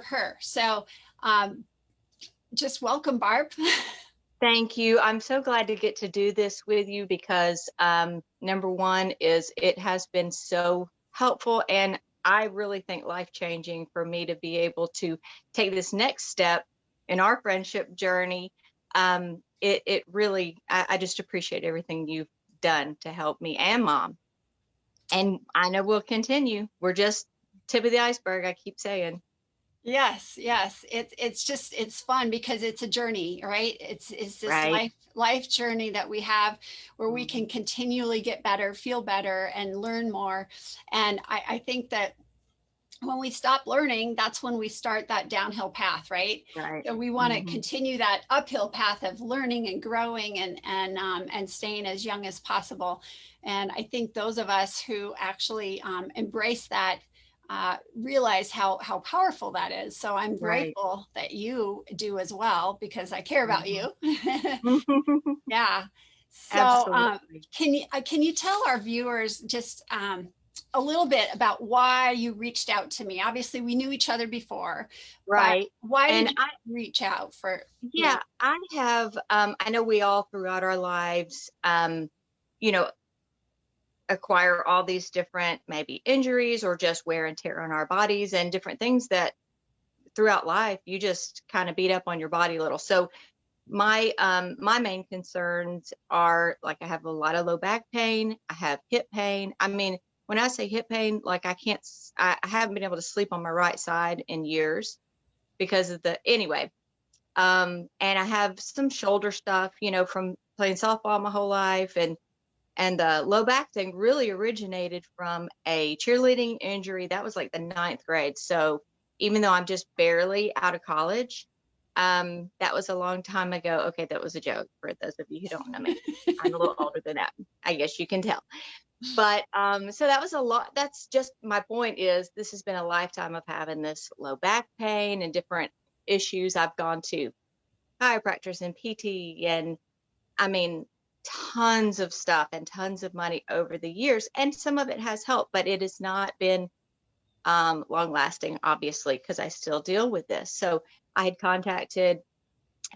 her. So just welcome, Barb. Thank you. I'm so glad to get to do this with you because number one is it has been so helpful, and I really think life-changing for me to be able to take this next step in our friendship journey. It really, I just appreciate everything you've done to help me and Mom. And I know we'll continue. We're just tip of the iceberg, I keep saying. Yes, yes. It's fun because it's a journey, right? It's this Right. life journey that we have where we can Mhm. continually get better, feel better, and learn more. And I think that when we stop learning, that's when we start that downhill path, right? Right. So we want to Hmm. continue that uphill path of learning and growing and staying as young as possible. And I think those of us who actually embrace that realize how powerful that is. So I'm Right. grateful that you do as well because I care about Hmm. you. Yeah. So, Absolutely. can you tell our viewers just a little bit about why you reached out to me? Obviously, we knew each other before, but Right. why did And you reach out for? yeah, I have, I know we all throughout our lives, you know, acquire all these different maybe injuries or just wear and tear on our bodies and different things that throughout life you just kind of beat up on your body a little. So my main concerns are like I have a lot of low back pain, I have hip pain. I mean, when I say hip pain, like I haven't been able to sleep on my right side in years because of the anyway. And I have some shoulder stuff, from playing softball my whole life, and the low back thing really originated from a cheerleading injury that was like the ninth grade. So even though I'm just barely out of college, that was a long time ago. Okay, that was a joke for those of you who don't know me. I'm a little older than that. I guess you can tell. But so that was a lot. That's just my point is this has been a lifetime of having this low back pain and different issues. I've gone to chiropractors and PT and I mean tons of stuff and tons of money over the years. And some of it has helped, but it has not been long lasting, obviously, because I still deal with this. So I had contacted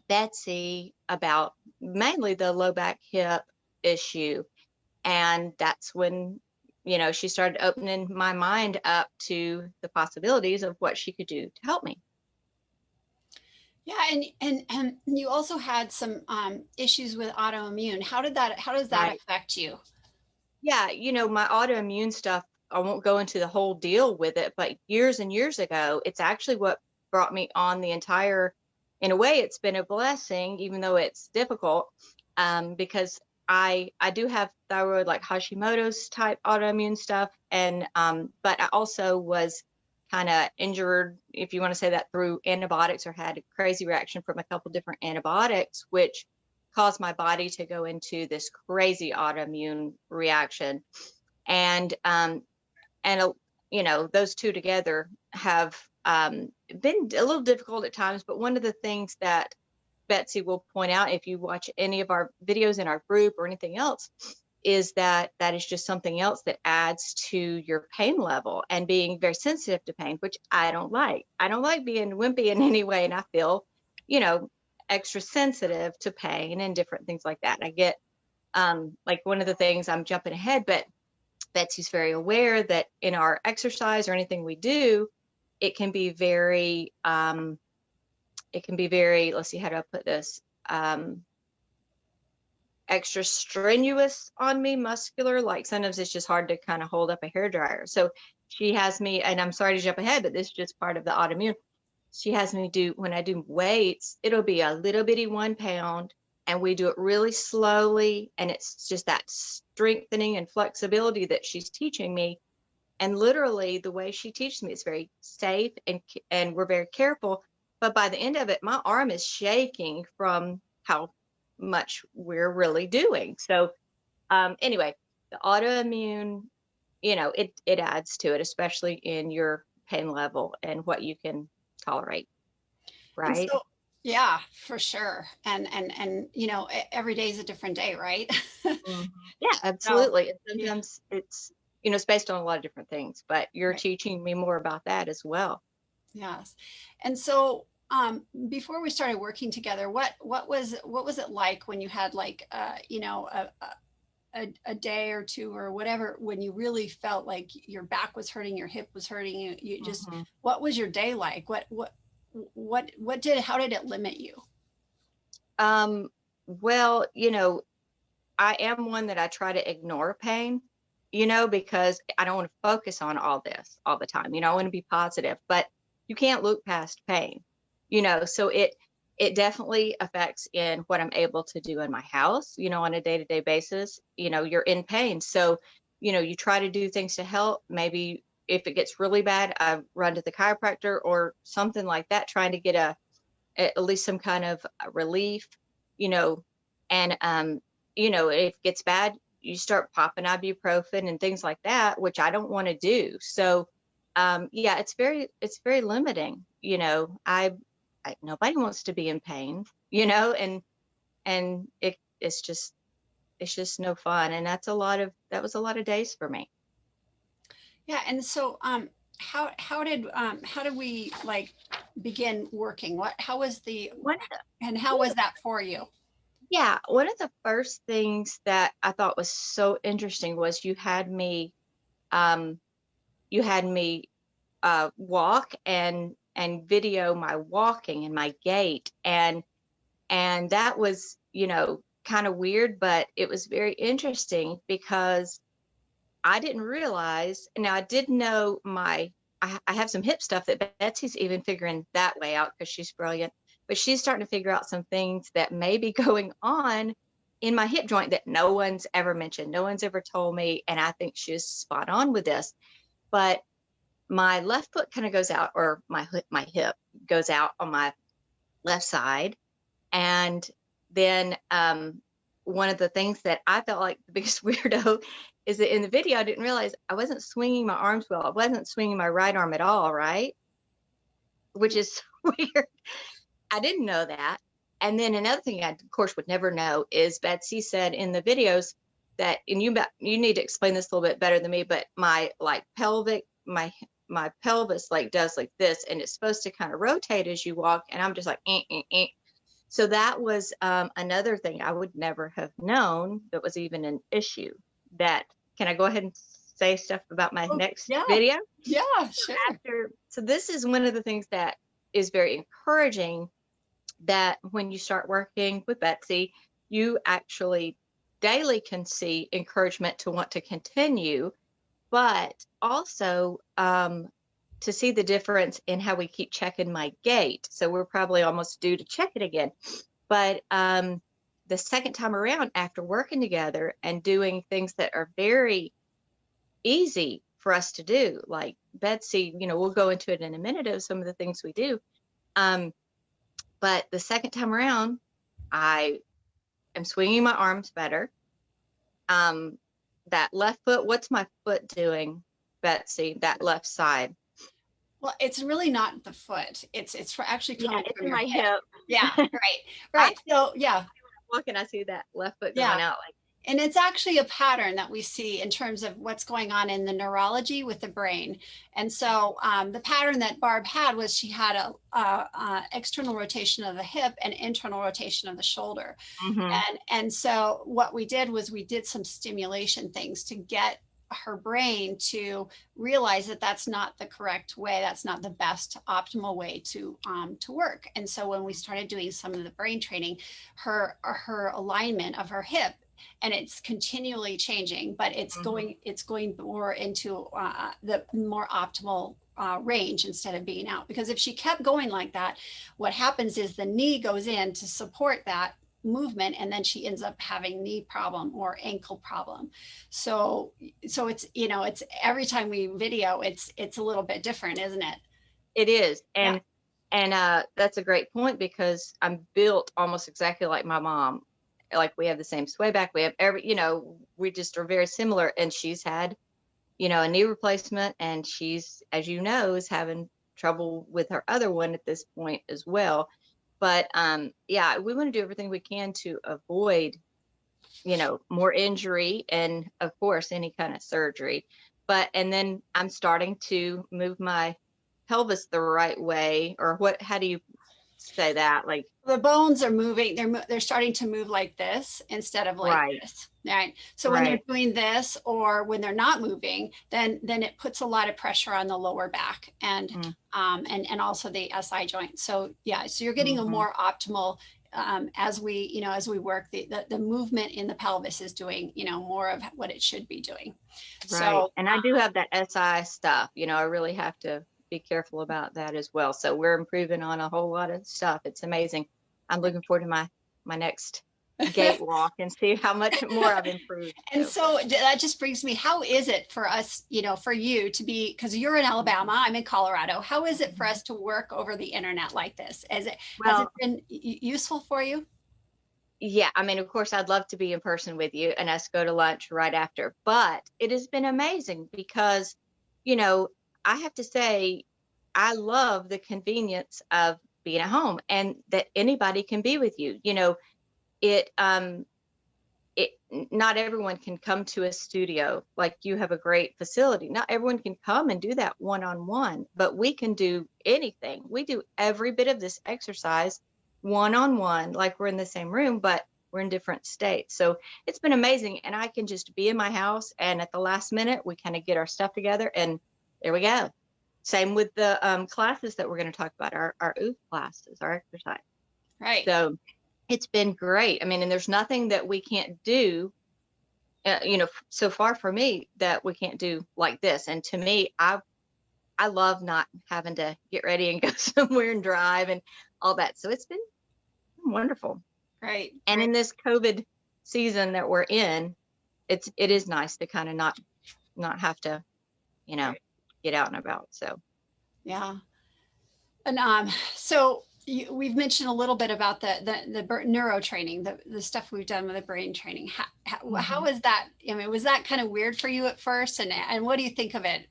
Betsy about mainly the low back hip issue. And that's when, she started opening my mind up to the possibilities of what she could do to help me. Yeah, and you also had some issues with autoimmune. How does that Right. affect you? Yeah, my autoimmune stuff, I won't go into the whole deal with it, but years and years ago, it's actually what brought me on the entire, in a way, it's been a blessing, even though it's difficult, because I do have thyroid like Hashimoto's type autoimmune stuff, and but I also was kind of injured, if you want to say that, through antibiotics or had a crazy reaction from a couple different antibiotics, which caused my body to go into this crazy autoimmune reaction. And and those two together have been a little difficult at times. But one of the things that Betsy will point out if you watch any of our videos in our group or anything else is that that is just something else that adds to your pain level and being very sensitive to pain, which I don't like. I don't like being wimpy in any way, and I feel, you know, extra sensitive to pain and different things like that. I get like one of the things, I'm jumping ahead, but Betsy's very aware that in our exercise or anything we do, it can be very let's see, how do I put this, extra strenuous on me, muscular. Like sometimes it's just hard to kind of hold up a hair dryer. So she has me, and I'm sorry to jump ahead, but this is just part of the autoimmune. She has me do, when I do weights, it'll be a little bitty 1 pound, and we do it really slowly. And it's just that strengthening and flexibility that she's teaching me. And literally, the way she teaches me, it's very safe and we're very careful. But by the end of it, my arm is shaking from how much we're really doing. So anyway, the autoimmune, it adds to it, especially in your pain level and what you can tolerate, And right? so, yeah, for sure. And every day is a different day, right? Mhm. Yeah, So, absolutely. And yeah, sometimes it's based on a lot of different things, but you're right. teaching me more about that as well. Yes. And so before we started working together, what was it like when you had like a day or two or whatever when you really felt like your back was hurting, your hip was hurting, you just Mhm. what was your day like? What did how did it limit you? Um, well, I am one that I try to ignore pain, because I don't want to focus on all this all the time. I want to be positive, but you can't look past pain, so it definitely affects in what I'm able to do in my house, on a day-to-day basis. You're in pain. So, you try to do things to help. Maybe if it gets really bad, I run to the chiropractor or something like that, trying to get at least some kind of relief, you know, and if it gets bad, you start popping ibuprofen and things like that, which I don't want to do. So, yeah, it's very limiting. Nobody wants to be in pain, and it's just no fun. And that was a lot of days for me. Yeah, and so how did we like begin working? What how was the One of the, and how one of was the that for you? Yeah, one of the first things that I thought was so interesting was um, you had me walk and video my walking and my gait, and that was, kind of weird, but it was very interesting because I didn't realize. Now I did know I have some hip stuff that Betsy's even figuring that way out because she's brilliant, but she's starting to figure out some things that may be going on in my hip joint that no one's ever mentioned, no one's ever told me, and I think she's spot on with this. But my left foot kind of goes out, or my hip goes out on my left side, and then one of the things that I felt like the biggest weirdo is that in the video I didn't realize I wasn't swinging my arms well. I wasn't swinging my right arm at all, right? Which is weird. I didn't know that. And then another thing I, of course, would never know is Betsy said in the videos that, and you need to explain this a little bit better than me, but my like my pelvis like does like this, and it's supposed to kind of rotate as you walk, and I'm just like, So that was another thing I would never have known that was even an issue. That Can I go ahead and say stuff about my Oh, next yeah. video? Yeah, sure. So this is one of the things that is very encouraging, that when you start working with Betsy, you actually daily can see encouragement to want to continue, but also to see the difference in how we keep checking my gait. So we're probably almost due to check it again. But the second time around, after working together and doing things that are very easy for us to do, like Betsy, we'll go into it in a minute of some of the things we do. Um, but the second time around, I am swinging my arms better. Um, that left foot, what's my foot doing, Betsy? That left side. Well, it's really not the foot. It's actually Yeah, coming it's from in your my hip. hip. Yeah, right. I Right. So, yeah. walk and I see that left foot Yeah. going out like. And it's actually a pattern that we see in terms of what's going on in the neurology with the brain. And so the pattern that Barb had was she had a external rotation of the hip and internal rotation of the shoulder. Mm-hmm. And so what we did was we did some stimulation things to get her brain to realize that that's not the correct way, that's not the best optimal way to work. And so when we started doing some of the brain training, her alignment of her hip, and it's continually changing, but Mm-hmm. it's going more into the more optimal range instead of being out. Because if she kept going like that, what happens is the knee goes in to support that movement, and then she ends up having knee problem or ankle problem. So it's every time we video, it's a little bit different, isn't it? It is. Yeah. And that's a great point because I'm built almost exactly like my mom. Like we have the same sway back. We have we just are very similar. And she's had, a knee replacement, and she's, as you know, is having trouble with her other one at this point as well. But yeah, we want to do everything we can to avoid, more injury and of course any kind of surgery. And then I'm starting to move my pelvis the right way, or what, how do you say that? Like, The bones are moving. They're starting to move like this instead of like right, this. Right. So when they're right. doing this or when they're not moving, then it puts a lot of pressure on the lower back and also the SI joint. So yeah, so you're getting a Mm-hmm. more optimal as we as we work the movement in the pelvis is doing more of what it should be doing. Right. So And I do have that SI stuff. I really have to be careful about that as well. So we're improving on a whole lot of stuff. It's amazing. I'm looking forward to my next gate walk and see how much more I've improved. And So, so that just brings me, how is it for us, for you to be, because you're in Alabama, I'm in Colorado. How is it for mhm. us to work over the internet like this? Has it Well, been useful for you? yeah, I mean, of course, I'd love to be in person with you and us go to lunch right after, but it has been amazing because, you know, I have to say, I love the convenience of being at home and that anybody can be with you. It not everyone can come to a studio. Like, you have a great facility, not everyone can come and do that one on one, but we can do anything. We do every bit of this exercise one on one, like we're in the same room, but we're in different states. So it's been amazing, and I can just be in my house, and at the last minute we kind of get our stuff together, and there we go. Same with the classes that we're going to talk about, our OOF classes, our exercise. Right. So it's been great. I mean, and there's nothing that we can't do, so far for me, that we can't do like this. And to me, I love not having to get ready and go somewhere and drive and all that. So it's been wonderful. Right. And Right. in this COVID season that we're in, it is nice to kind of not have to, you know, Right. get out and about. So Yeah. And so we've mentioned a little bit about the neuro training, the stuff we've done with the brain training. How mhm. was that? I mean, was that kind of weird for you at first? And what do you think of it?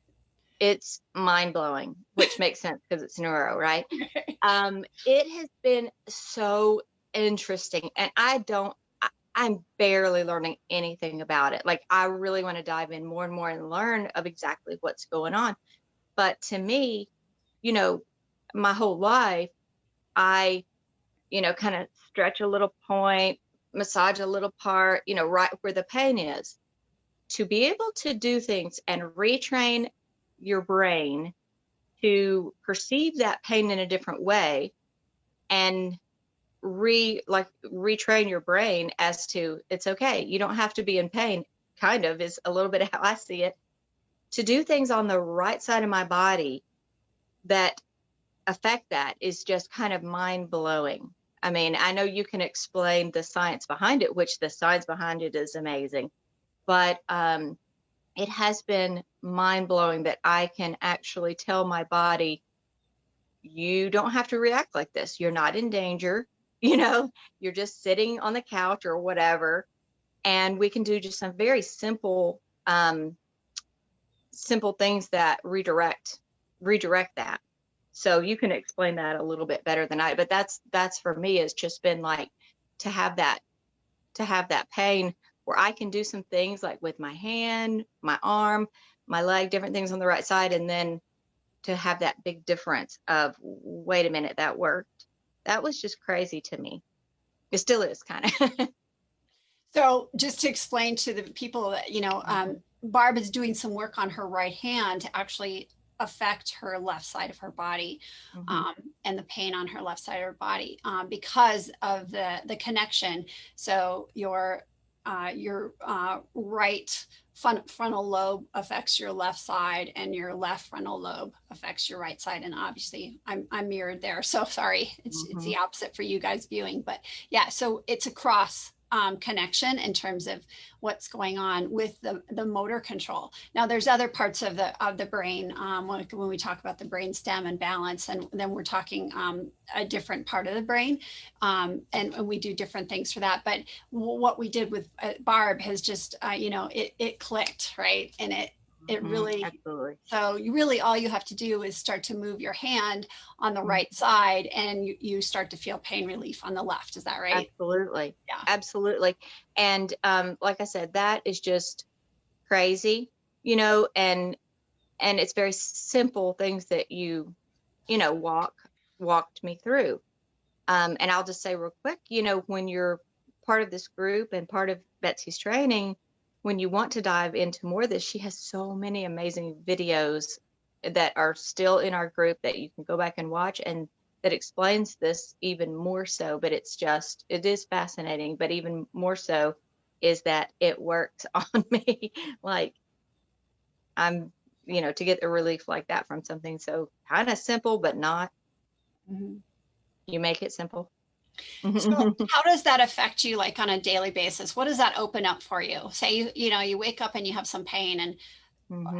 It's mind blowing, which makes sense because it's neuro, right? It has been so interesting, and I'm barely learning anything about it. Like, I really want to dive in more and more and learn of exactly what's going on. But to me, you know, my whole life, I, kind of stretch a little point, massage a little part, right where the pain is. To be able to do things and retrain your brain to perceive that pain in a different way, and retrain your brain as to, it's okay, you don't have to be in pain, kind of, is a little bit how I see it. To do things on the right side of my body that affect that is just kind of mind blowing. I mean, I know you can explain the science behind it, which the science behind it is amazing, but it has been mind blowing that I can actually tell my body, you don't have to react like this. You're not in danger. You're just sitting on the couch or whatever. And we can do just some very simple things that redirect that. So you can explain that a little bit better than I, but that's for me, it's just been like, to have that pain where I can do some things like with my hand, my arm, my leg, different things on the right side, and then to have that big difference of, wait a minute, that worked. That was just crazy to me. It still is kind of. So just to explain to the people that, Mhm, Barb is doing some work on her right hand to actually affect her left side of her body mhm, um, and the pain on her left side of her body because of the connection. So your right frontal lobe affects your left side and your left frontal lobe affects your right side. And obviously I'm mirrored there. So sorry, it's mhm. the opposite for you guys viewing, but yeah, so it's a cross connection in terms of what's going on with the motor control. Now, there's other parts of the brain when we talk about the brain stem and balance, and then we're talking a different part of the brain, and we do different things for that. But what we did with Barb has just, it clicked, right, and it Mhm, really. absolutely. So you really, all you have to do is start to move your hand on the Mhm, right side, and you start to feel pain relief on the left. Is that right? absolutely. Yeah. Absolutely. And like I said, that is just crazy, and it's very simple things that you walked me through. And I'll just say real quick, when you're part of this group and part of Betsy's training, when you want to dive into more of this, she has so many amazing videos that are still in our group that you can go back and watch, and that explains this even more so. But it is fascinating, but even more so is that it works on me. Like, I'm, to get the relief like that from something so kind of simple, but not. Mhm. You make it simple. So how does that affect you like on a daily basis? What does that open up for you? Say you wake up and you have some pain, and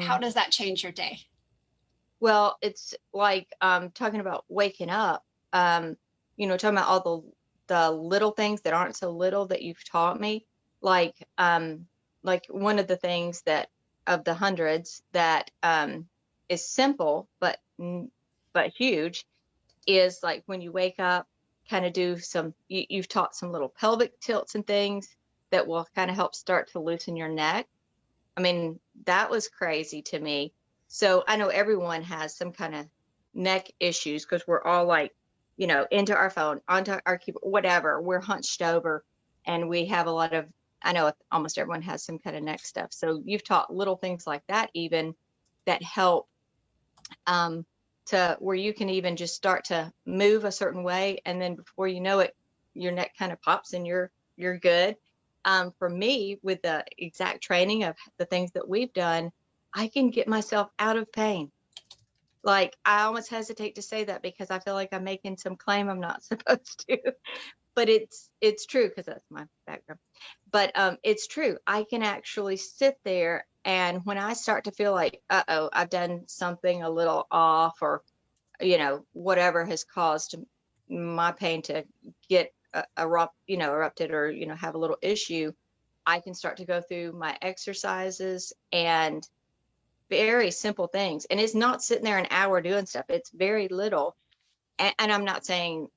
how Hmm. does that change your day? Well, it's like talking about waking up, talking about all the little things that aren't so little that you've taught me. Like one of the things that of the hundreds that is simple but huge is like when you wake up, kind of do you've taught some little pelvic tilts and things that will kind of help start to loosen your neck. I mean, that was crazy to me. So I know everyone has some kind of neck issues because we're all like, into our phone, onto our keyboard, whatever. We're hunched over, and we have a lot of, I know almost everyone has some kind of neck stuff. So you've taught little things like that, even that help um, to where you can even just start to move a certain way. And then before you know it, your neck kind of pops and you're good. For me, with the exact training of the things that we've done, I can get myself out of pain. Like, I almost hesitate to say that because I feel like I'm making some claim I'm not supposed to, but it's true because that's my background. But it's true. I can actually sit there, and when I start to feel like, uh-oh, I've done something a little off, or whatever has caused my pain to get erupted, or have a little issue, I can start to go through my exercises and very simple things. And it's not sitting there an hour doing stuff. It's very little. And I'm not saying,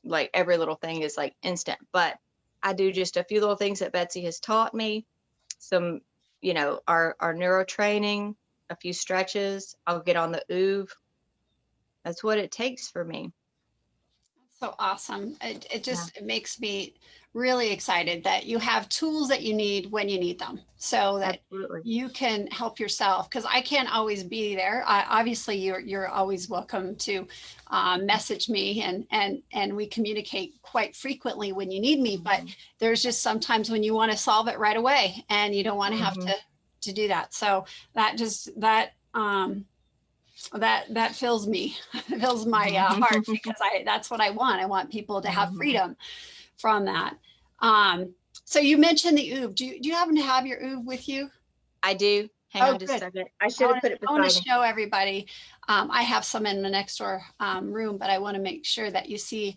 like every little thing is like instant, but I do just a few little things that Betsy has taught me. Some, our neuro training, a few stretches. I'll get on the OOV. That's what it takes for me. So awesome. It Yeah, just it makes me really excited that you have tools that you need when you need them so that absolutely. you can help yourself, because I can't always be there. Obviously, you're always welcome to message me, and we communicate quite frequently when you need me. But Hmm. there's just sometimes when you want to solve it right away, and you don't want to have Hmm. to do that. So that fills me, fills my heart, because that's what I want. I want people to have Hmm. freedom from that. Um, so you mentioned the OOV. Do you happen to have your OOV with you? I do. Hang Oh, on just a good. second. I should have put it I want to beside me. show everybody. I have some in the next door room, but I want to make sure that you see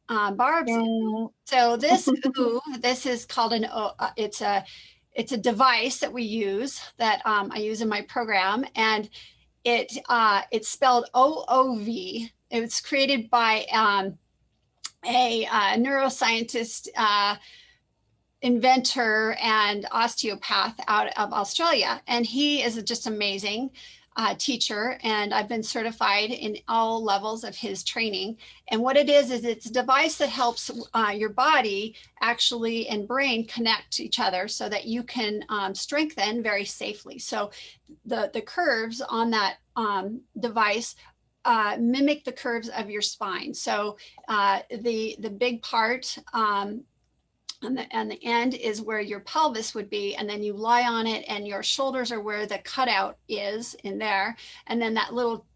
Barb's. Yeah. So this OOV, this is called it's a device that we use, that I use in my program, and it's spelled OOV. It was created by a neuroscientist, inventor, and osteopath out of Australia, and he is just amazing. Teacher, and I've been certified in all levels of his training. And what it is it's a device that helps your body actually and brain connect to each other so that you can strengthen very safely. So the curves on that device mimic the curves of your spine. So the big part and the end is where your pelvis would be, and then you lie on it, and your shoulders are where the cutout is in there, and then that little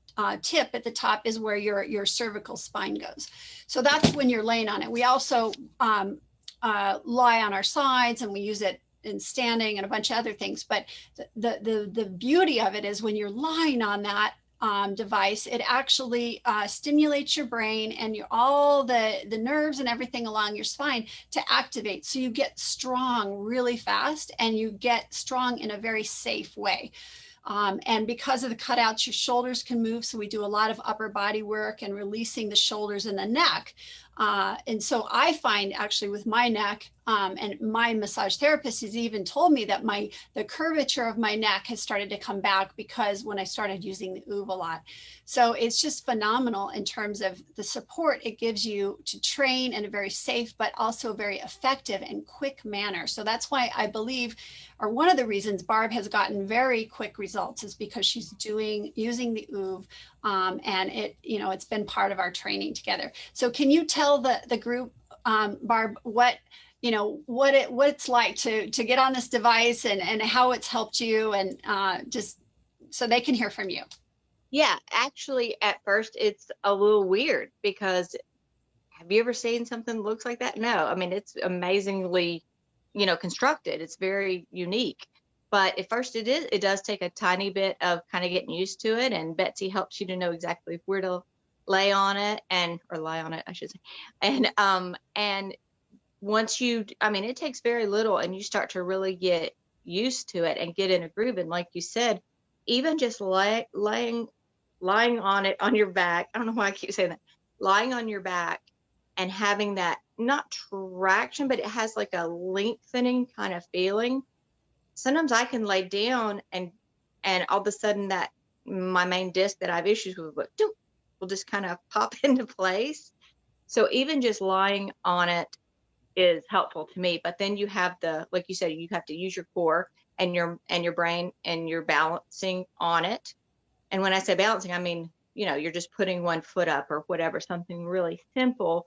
tip at the top is where your cervical spine goes. So that's when you're laying on it. We also lie on our sides, and we use it in standing and a bunch of other things. But the beauty of it is when you're lying on that device, it actually stimulates your brain and all the nerves and everything along your spine to activate. So you get strong really fast, and you get strong in a very safe way. And because of the cutouts, your shoulders can move. So we do a lot of upper body work and releasing the shoulders and the neck. And so I find actually with my neck, And my massage therapist has even told me that the curvature of my neck has started to come back because when I started using the OOV a lot. So it's just phenomenal in terms of the support it gives you to train in a very safe, but also very effective and quick manner. So that's why I believe, or one of the reasons Barb has gotten very quick results is because she's using the OOV, and it's been part of our training together. So can you tell the group, Barb, what it's like to get on this device and how it's helped you, and just so they can hear from you. Yeah, actually, at first it's a little weird because have you ever seen something that looks like that? No. I mean, it's amazingly, constructed. It's very unique. But at first it does take a tiny bit of kind of getting used to it. And Betsy helps you to know exactly where to lay on it or lie on it, I should say. And once it takes very little and you start to really get used to it and get in a groove. And like you said, even just lying on it on your back. I don't know why I keep saying that. Lying on your back and having that not traction, but it has like a lengthening kind of feeling. Sometimes I can lay down and all of a sudden that my main disc that I have issues with will just kind of pop into place. So even just lying on it is helpful to me. But then you have like you said, you have to use your core and your brain and you're balancing on it. And when I say balancing, I mean, you're just putting one foot up or whatever, something really simple.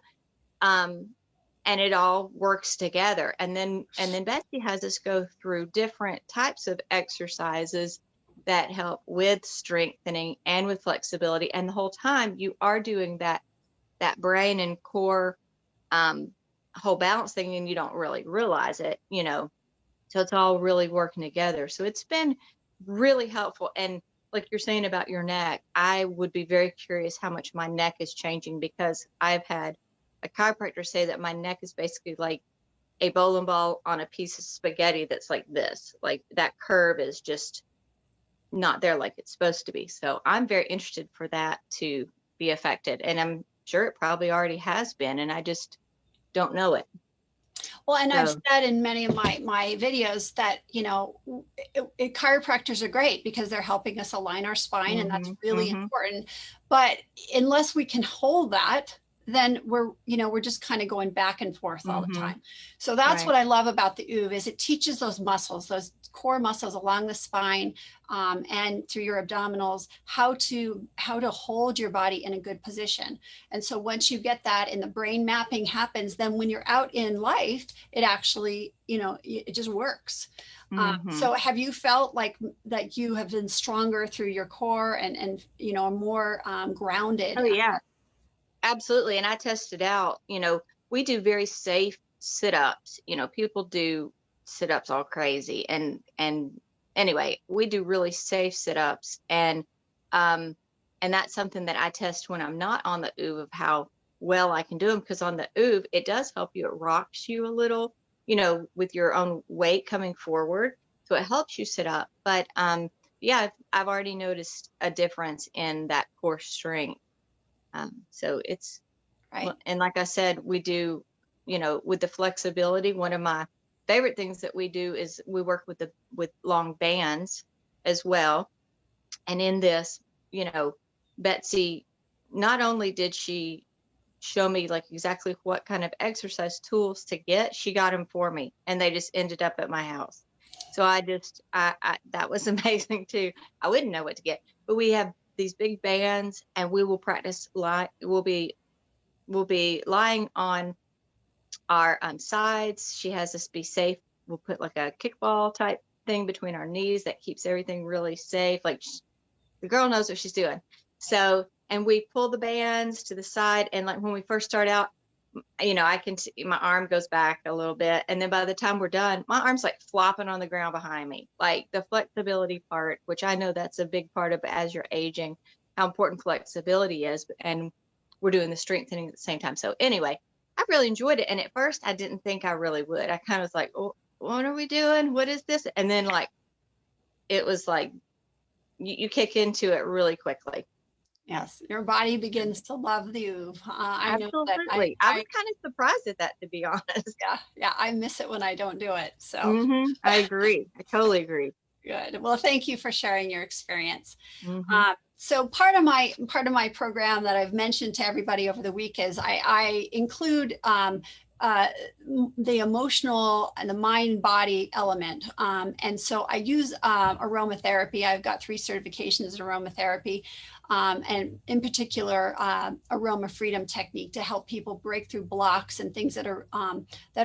And it all works together. And then Betsy has us go through different types of exercises that help with strengthening and with flexibility. And the whole time you are doing that brain and core whole balance thing, and you don't really realize it, so it's all really working together. So it's been really helpful. And like you're saying about your neck, I would be very curious how much my neck is changing, because I've had a chiropractor say that my neck is basically like a bowling ball on a piece of spaghetti that's like this. Like that curve is just not there like it's supposed to be. So I'm very interested for that to be affected. And I'm sure it probably already has been, and I just don't know it. Well, and I've said in many of my videos that, chiropractors are great because they're helping us align our spine, and that's really important. But unless we can hold that, then we're just kind of going back and forth all the time. So that's what I love about the OOV is it teaches those muscles, those core muscles along the spine, and through your abdominals, how to hold your body in a good position. And so once you get that and the brain mapping happens, then when you're out in life, it actually, it just works. So have you felt like that you have been stronger through your core and more grounded? Oh yeah, absolutely. And I tested out, we do very safe sit-ups. People do sit-ups all crazy. And anyway, we do really safe sit-ups. And that's something that I test when I'm not on the OOV of how well I can do them. Because on the OOV, it does help you. It rocks you a little, with your own weight coming forward. So it helps you sit up. But yeah, I've already noticed a difference in that core strength. So it's right. And like I said, we do, with the flexibility, one of my favorite things that we do is we work with long bands as well. And in this, Betsy, not only did she show me like exactly what kind of exercise tools to get, she got them for me, and they just ended up at my house. So I that was amazing too. I wouldn't know what to get, but we have these big bands, and we will practice we'll be lying on our sides. She has us be safe. We'll put like a kickball type thing between our knees that keeps everything really safe. Like the girl knows what she's doing. So, and we pull the bands to the side. And like when we first start out, I can see my arm goes back a little bit. And then by the time we're done, my arm's like flopping on the ground behind me. Like the flexibility part, which I know that's a big part of as you're aging, how important flexibility is. And we're doing the strengthening at the same time. So anyway, I really enjoyed it. And at first I didn't think I really would. I kind of was like, oh, what are we doing? What is this? And then like, it was like, you kick into it really quickly. Yes, your body begins to love you. I know that Absolutely. I was kind of surprised at that, to be honest. yeah, yeah, I miss it when I don't do it. So I agree. I totally agree. good. Well, thank you for sharing your experience. Hmm. So part of my program that I've mentioned to everybody over the week is I include uh, the emotional and the mind body element. And so I use aromatherapy. I've got 3 certifications in aromatherapy, and in particular, aroma freedom technique to help people break through blocks and things that are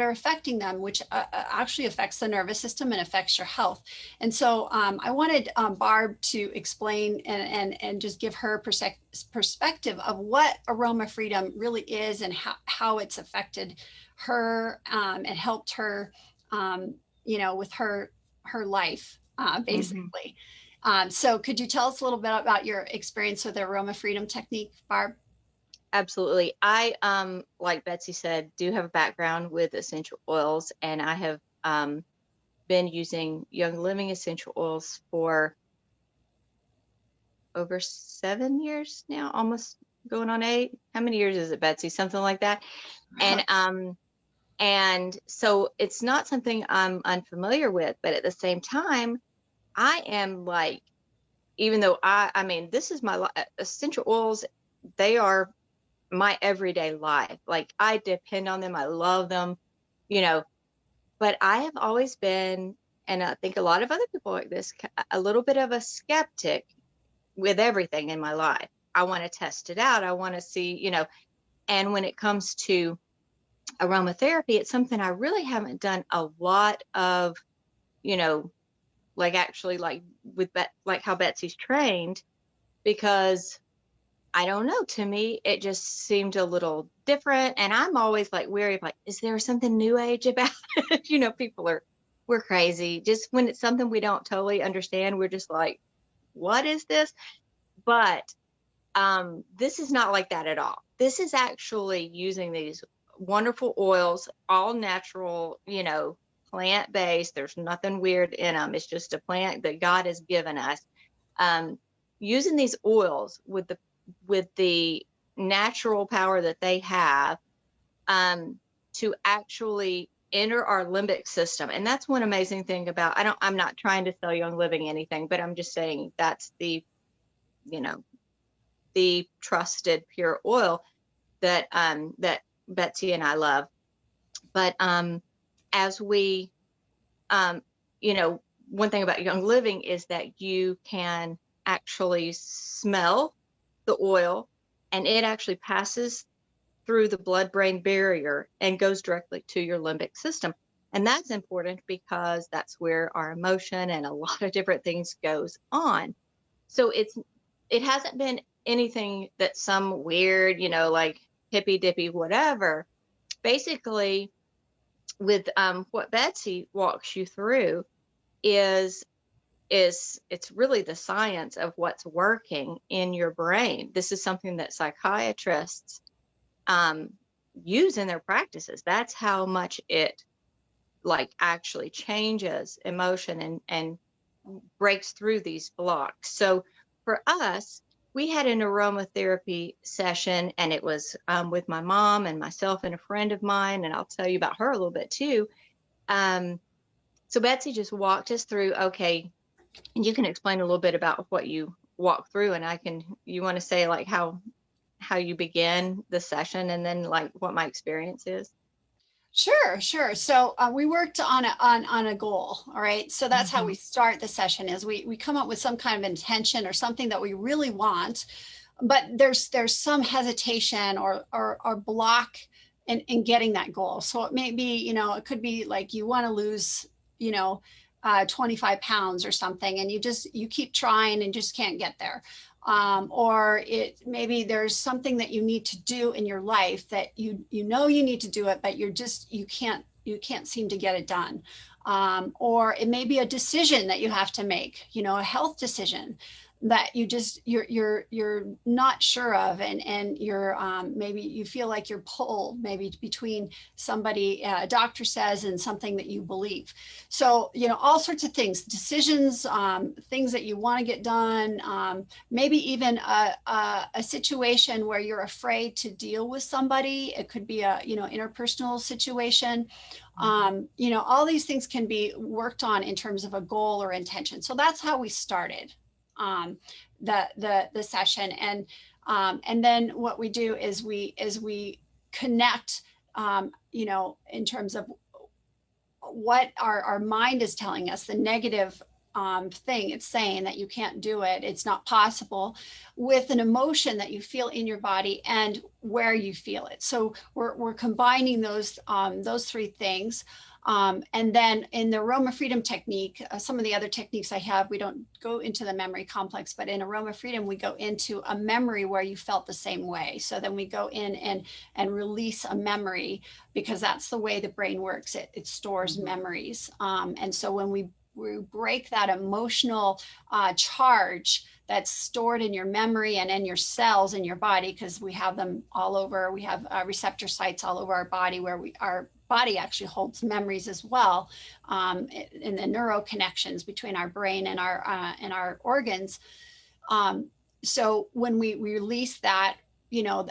affecting them, which actually affects the nervous system and affects your health. And so I wanted Barb to explain and just give her perspective of what aroma freedom really is and how it's affected her and helped her, with her life, Hmm. basically. So could you tell us a little bit about your experience with the aroma freedom technique, Barb? Absolutely. I, like Betsy said, do have a background with essential oils, and I have been using Young Living essential oils for over 7 years now, almost going on 8. How many years is it, Betsy? Something like that. And so it's not something I'm unfamiliar with, but at the same time, I am like, even though I mean, this is my essential oils, they are my everyday life. Like I depend on them, I love them, you know, but I have always been, and I think a lot of other people like this, a little bit of a skeptic with everything in my life. I want to test it out. I want to see, and when it comes to aromatherapy, it's something I really haven't done a lot of, you know, like actually like with like how Betsy's trained, because I don't know, to me it just seemed a little different, and I'm always like weary of like, is there something new age about it? People are, we're crazy. Just when it's something we don't totally understand, we're just like, what is this? But this is not like that at all. This is actually using these wonderful oils, all natural, plant based. There's nothing weird in them. It's just a plant that God has given us. Um, Using these oils with the natural power that they have, to actually enter our limbic system. And that's one amazing thing about, I'm not trying to sell Young Living anything, but I'm just saying that's you know, the trusted pure oil that Betsy and I love. But as we um, you know, one thing about Young Living is that you can actually smell the oil, and it actually passes through the blood brain barrier and goes directly to your limbic system. And that's important because that's where our emotion and a lot of different things goes on. So it hasn't been anything that's some weird, like hippy dippy whatever. Basically, with what Betsy walks you through is it's really the science of what's working in your brain. This is something that psychiatrists um, use in their practices. That's how much it like actually changes emotion and breaks through these blocks. So for us, we had an aromatherapy session, and it was with my mom and myself and a friend of mine, and I'll tell you about her a little bit too. Um, so Betsy just walked us through. Okay, and you can explain a little bit about what you walk through, and you want to say like how you begin the session, and then like what my experience is. Sure, sure. So we worked on a goal. All right. So that's how we Hmm. start the session is we come up with some kind of intention or something that we really want, but there's some hesitation or block in getting that goal. So it may be, it could be like you want to lose, 25 pounds or something, and you keep trying and just can't get there. Or it maybe there's something that you need to do in your life that you need to do it, but you can't seem to get it done. Or it may be a decision that you have to make, a health decision that you're not sure of, and you're maybe you feel like you're pulled maybe between somebody, a doctor says, and something that you believe. So all sorts of things, decisions, things that you want to get done, maybe even a situation where you're afraid to deal with somebody. It could be a interpersonal situation. All these things can be worked on in terms of a goal or intention. So that's how we started um, the session, and then what we do is we connect, in terms of what our mind is telling us, the negative thing it's saying that you can't do it, it's not possible, with an emotion that you feel in your body and where you feel it. So we're combining those three things. And then in the Aroma Freedom technique, some of the other techniques I have, we don't go into the memory complex, but in Aroma Freedom, we go into a memory where you felt the same way. So then we go in and release a memory, because that's the way the brain works. It stores memories. And so when we break that emotional charge that's stored in your memory and in your cells in your body, because we have them all over. We have receptor sites all over our body, where our body actually holds memories as well, in the neuro connections between our brain and our organs. So when we release that,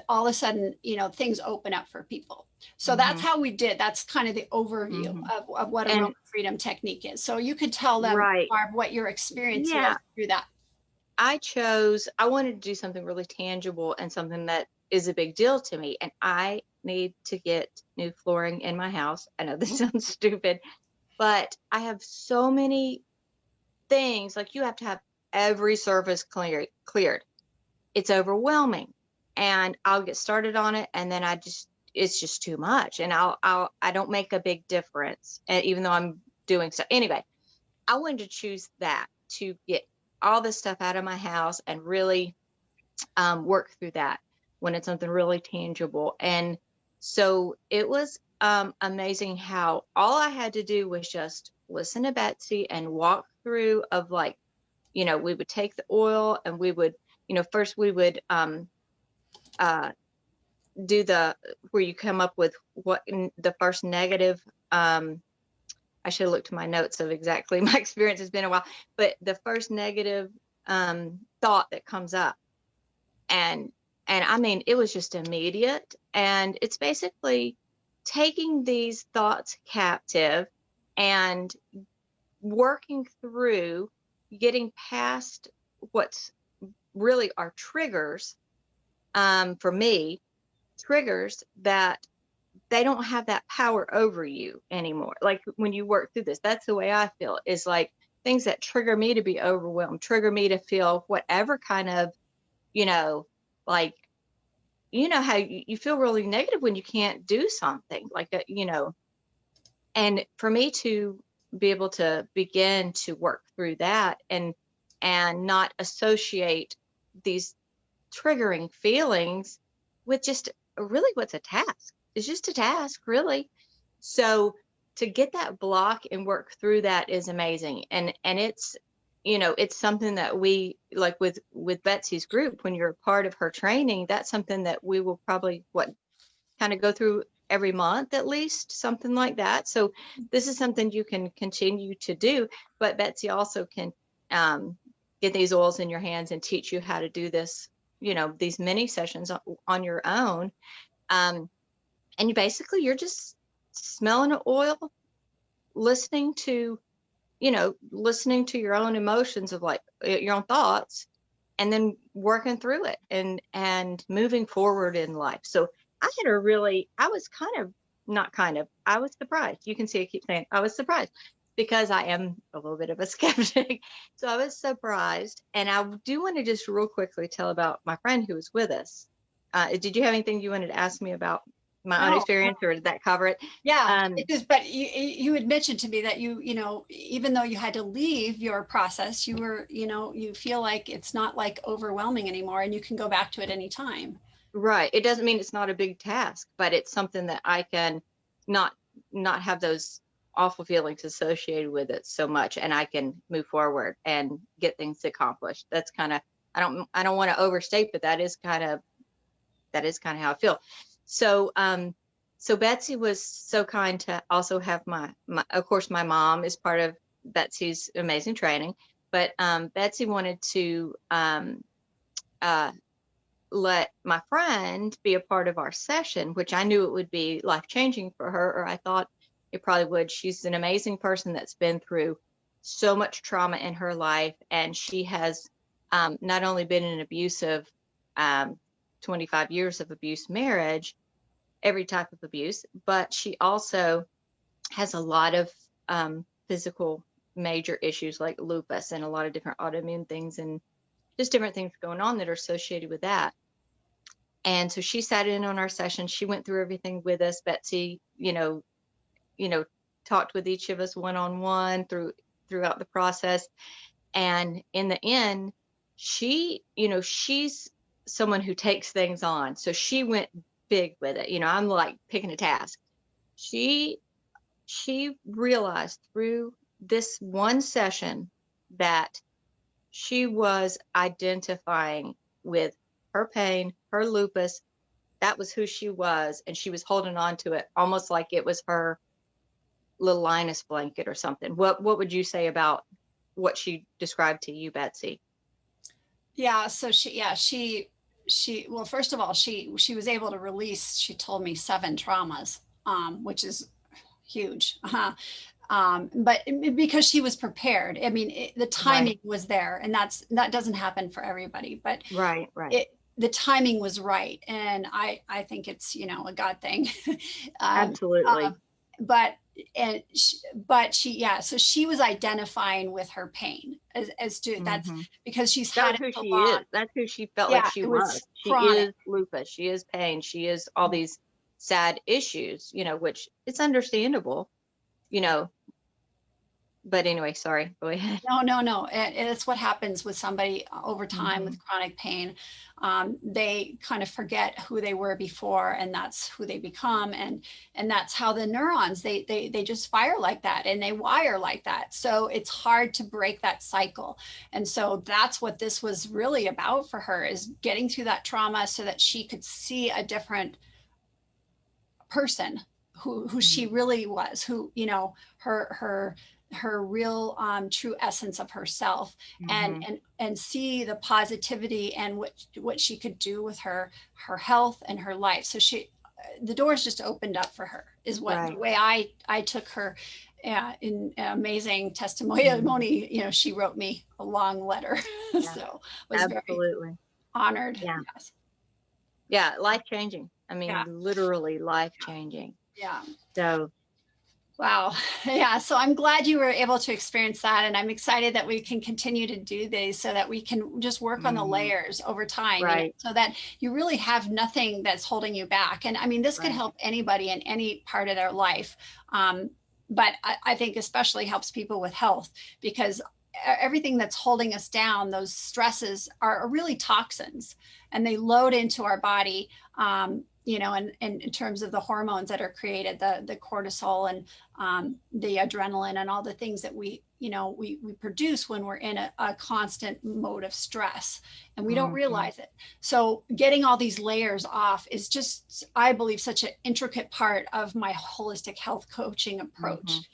all of a sudden, things open up for people. So that's how we did. That's kind of the overview of what And Aroma Freedom technique is. So you could tell them, right. Barb, what your experience was Yeah. through that. I wanted to do something really tangible and something that is a big deal to me. And I need to get new flooring in my house. I know this sounds stupid, but I have so many things. Like, you have to have every surface cleared. It's overwhelming. And I'll get started on it, and then it's just too much. And I don't make a big difference, even though I'm doing stuff. Anyway, I wanted to choose that, to get all this stuff out of my house and really work through that when it's something really tangible. And so it was amazing how all I had to do was just listen to Betsy and walk through of, like, we would take the oil, and we would, first we would uh, do where you come up with what the first negative. I should have looked at my notes of exactly my experience. It's been a while, but the first negative thought that comes up, and I mean, it was just immediate. And it's basically taking these thoughts captive and working through, getting past what's really our triggers. For me, triggers that they don't have that power over you anymore. Like, when you work through this, that's the way I feel, is like things that trigger me to be overwhelmed, trigger me to feel whatever kind of, like, how you feel really negative when you can't do something like that, and for me to be able to begin to work through that, and not associate these triggering feelings with just really what's a task. It's just a task, really. So to get that block and work through that is amazing. And it's something that we, like, with Betsy's group, when you're a part of her training, that's something that we will probably kind of go through every month, at least, something like that. So this is something you can continue to do, but Betsy also can get these oils in your hands and teach you how to do this, these mini sessions on your own. And you're just smelling the oil, listening to, your own emotions of, like, your own thoughts, and then working through it and moving forward in life. So I was I was surprised. You can see I keep saying I was surprised, because I am a little bit of a skeptic. So I was surprised. And I do want to just real quickly tell about my friend who was with us. Did you have anything you wanted to ask me about my own No. experience, or did that cover it? Yeah, it is. But you had mentioned to me that even though you had to leave your process, you feel like it's not like overwhelming anymore, and you can go back to it anytime. Right. It doesn't mean it's not a big task, but it's something that I can not have those awful feelings associated with it so much, and I can move forward and get things accomplished. That's kind of, I don't want to overstate, but that is kind of how I feel. So, so Betsy was so kind to also have of course, my mom is part of Betsy's amazing training, but Betsy wanted to let my friend be a part of our session, which I knew it would be life changing for her, or I thought it probably would. She's an amazing person that's been through so much trauma in her life, and she has not only been in an abusive 25 years of abuse marriage, every type of abuse, but she also has a lot of physical major issues like lupus and a lot of different autoimmune things and just different things going on that are associated with that. And so she sat in on our session. She went through everything with us. Betsy, talked with each of us one-on-one throughout the process. And in the end, she's someone who takes things on. So she went big with it. I'm like picking a task. She realized through this one session that she was identifying with her pain, her lupus. That was who she was, and she was holding on to it almost like it was her little Linus blanket or something. What would you say about what she described to you, Betsy? Yeah. So well, first of all, she was able to release, she told me 7 traumas, which is huge. But because she was prepared. I mean, the timing was there, and that doesn't happen for everybody, but Right. the timing was right. And I think it's, a God thing. um, Absolutely. but so she was identifying with her pain as to that's Mm-hmm. because she's That had was it who so she long. is. That's who she felt like Yeah, she it was. was She chronic. is lupus. She is pain. She is all these sad issues, which it's understandable, you know. But anyway, sorry. Go ahead. No. It's what happens with somebody over time Mm-hmm. with chronic pain. They kind of forget who they were before, and that's who they become. And that's how the neurons, they just fire like that, and they wire like that. So it's hard to break that cycle. And so that's what this was really about for her, is getting through that trauma so that she could see a different person, who she really was, who, her real true essence of herself, and Mm-hmm. see the positivity and what she could do with her health and her life. So the doors just opened up for her, is what the Right. way I took her. In amazing Mm-hmm. testimony, she wrote me a long letter. Yeah. So was very Absolutely. honored. Yeah. Yes. Yeah. Life changing. I Yeah. mean, literally life changing. Yeah. So, Wow. Yeah. So I'm glad you were able to experience that. And I'm excited that we can continue to do these so that we can just work on the mm-hmm. layers over time, Right. so that you really have nothing that's holding you back. And I mean, this could Right. help anybody in any part of their life. But I think especially helps people with health, because everything that's holding us down, those stresses are really toxins, and they load into our body. And in terms of the hormones that are created, the cortisol and the adrenaline and all the things that we produce when we're in a constant mode of stress, and we don't Mm-hmm. realize it. So getting all these layers off is just, I believe, such an intricate part of my holistic health coaching Mm-hmm. approach.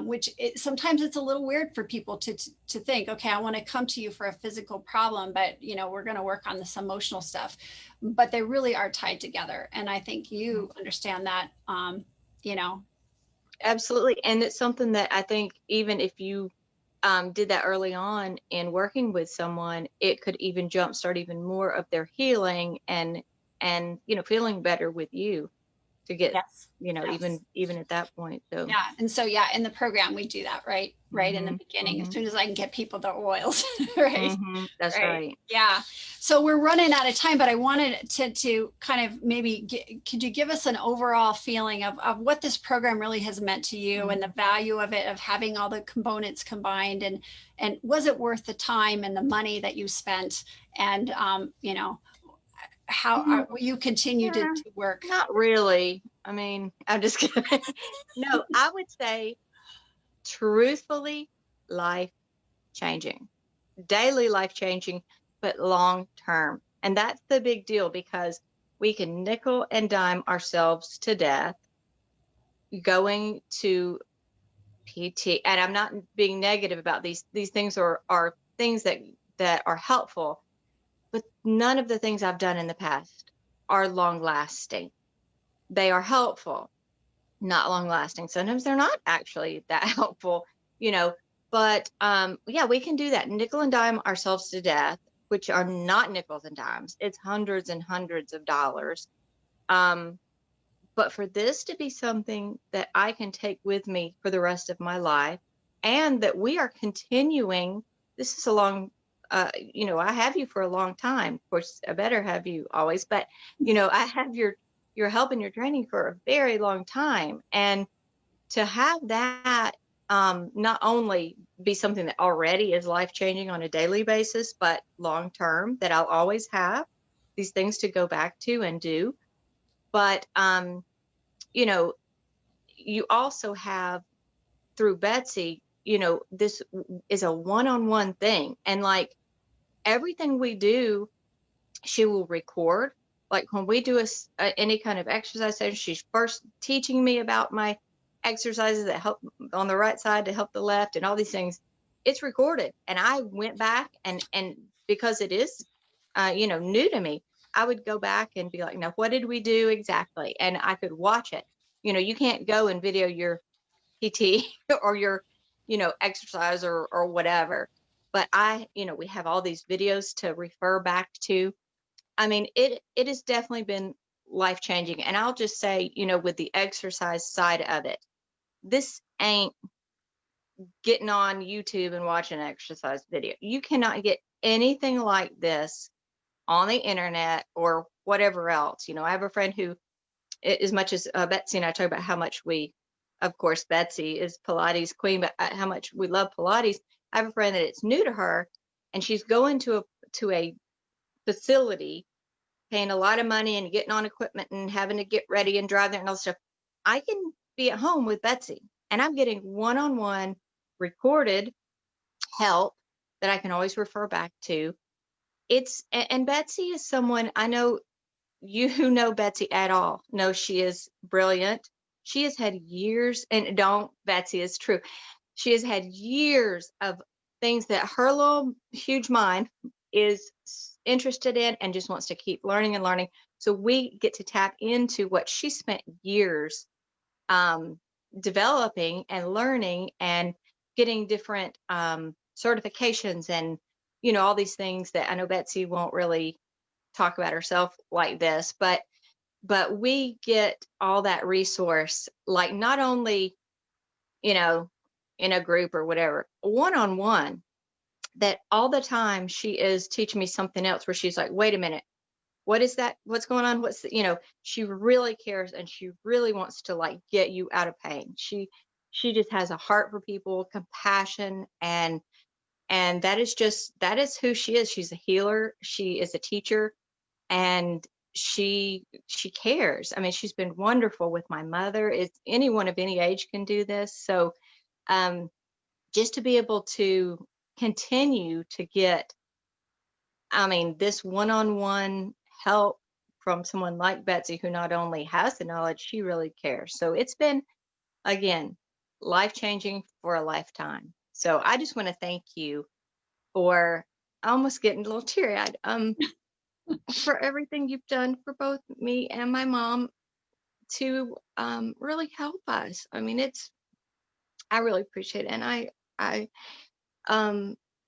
Which sometimes it's a little weird for people to think, okay, I want to come to you for a physical problem, but we're going to work on this emotional stuff. But they really are tied together, and I think you understand that. You know, Absolutely. And it's something that I think even if you did that early on in working with someone, it could even jumpstart even more of their healing and feeling better with you to get yes, yes. even at that point. So Yeah. And so, yeah, in the program, we do that right in the hmm beginning, as hmm soon as I can get people the oils. Right. that's Right. right. Yeah. So we're running out of time, but I wanted to kind of could you give us an overall feeling of what this program really has meant to you, and the Mhm. value of it, of having all the components combined, and was it worth the time and the money that you spent? And, how Mm, will you continue yeah, to work? not really. I mean, I'm just kidding. No, I would say. truthfully life changing, daily life changing, but long term. And that's the big deal, because we can nickel and dime ourselves to death going to PT. And I'm not being negative about these things, are things that are helpful, but none of the things I've done in the past are long lasting. They are helpful, not long lasting. Sometimes they're not actually that helpful, you know. But yeah, we can do that. Nickel and dime ourselves to death, which are not nickels and dimes. It's hundreds and hundreds of dollars. Um, but for this to be something that I can take with me for the rest of my life, and that we are continuing, this is a long, I have you for a long time. Of course, I better have you always, but I have your help and your training for a very long time. And to have that not only be something that already is life changing on a daily basis, but long term, that I'll always have these things to go back to and do. But you know, you also have, through Betsy, this is a one-on-one thing. And like everything we do, she will record. Like when we do any kind of exercise session, she's first teaching me about my exercises that help on the right side to help the left and all these things. It's recorded. And I went back and because it is, new to me, I would go back and be like, now, what did we do exactly? And I could watch it. You can't go and video your PT or your, exercise or whatever. But we have all these videos to refer back to. I mean, it has definitely been life changing. And I'll just say, with the exercise side of it, this ain't getting on YouTube and watching an exercise video. You cannot get anything like this on the internet or whatever else. I have a friend who, as much as Betsy and I talk about how much of course, Betsy is Pilates queen, but how much we love Pilates. I have a friend that it's new to her, and she's going to a facility, paying a lot of money and getting on equipment and having to get ready and drive there and all this stuff. I can be at home with Betsy, and I'm getting one-on-one recorded help that I can always refer back to. And Betsy is someone I know. You who know Betsy at all know she is brilliant. She has had years, and don't, Betsy, is true. She has had years of things that her little huge mind is interested in and just wants to keep learning and learning. So we get to tap into what she spent years developing and learning and getting different certifications and, all these things that I know Betsy won't really talk about herself like this, but we get all that resource, like not only, in a group or whatever, one-on-one, that all the time she is teaching me something else where she's like, wait a minute, what is that? What's going on? She really cares, and she really wants to like get you out of pain. She just has a heart for people, compassion, and that is who she is. She's a healer. She is a teacher, and she cares. I mean, she's been wonderful with my mother. It's anyone of any age can do this. So just to be able to continue to get, I mean, this one-on-one help from someone like Betsy, who not only has the knowledge, she really cares. So it's been, again, life-changing for a lifetime. So I just want to thank you for, almost getting a little teary-eyed, for everything you've done for both me and my mom to really help us. I mean, I really appreciate it. And I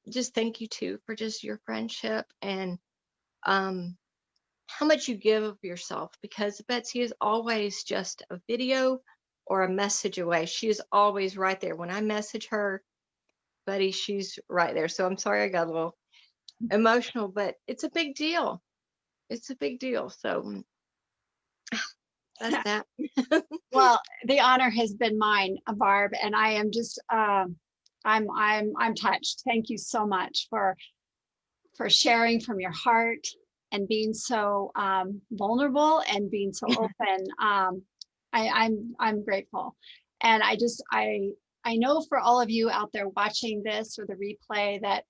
just thank you too for just your friendship and how much you give of yourself, because Betsy is always just a video or a message away. She is always right there. When I message her, buddy, she's right there. So I'm sorry I got a little emotional, but it's a big deal. It's a big deal. So that's that. Well, the honor has been mine, Barb, and I am just I'm touched. Thank you so much for sharing from your heart and being so vulnerable and being so open. I'm grateful, and I I know for all of you out there watching this or the replay that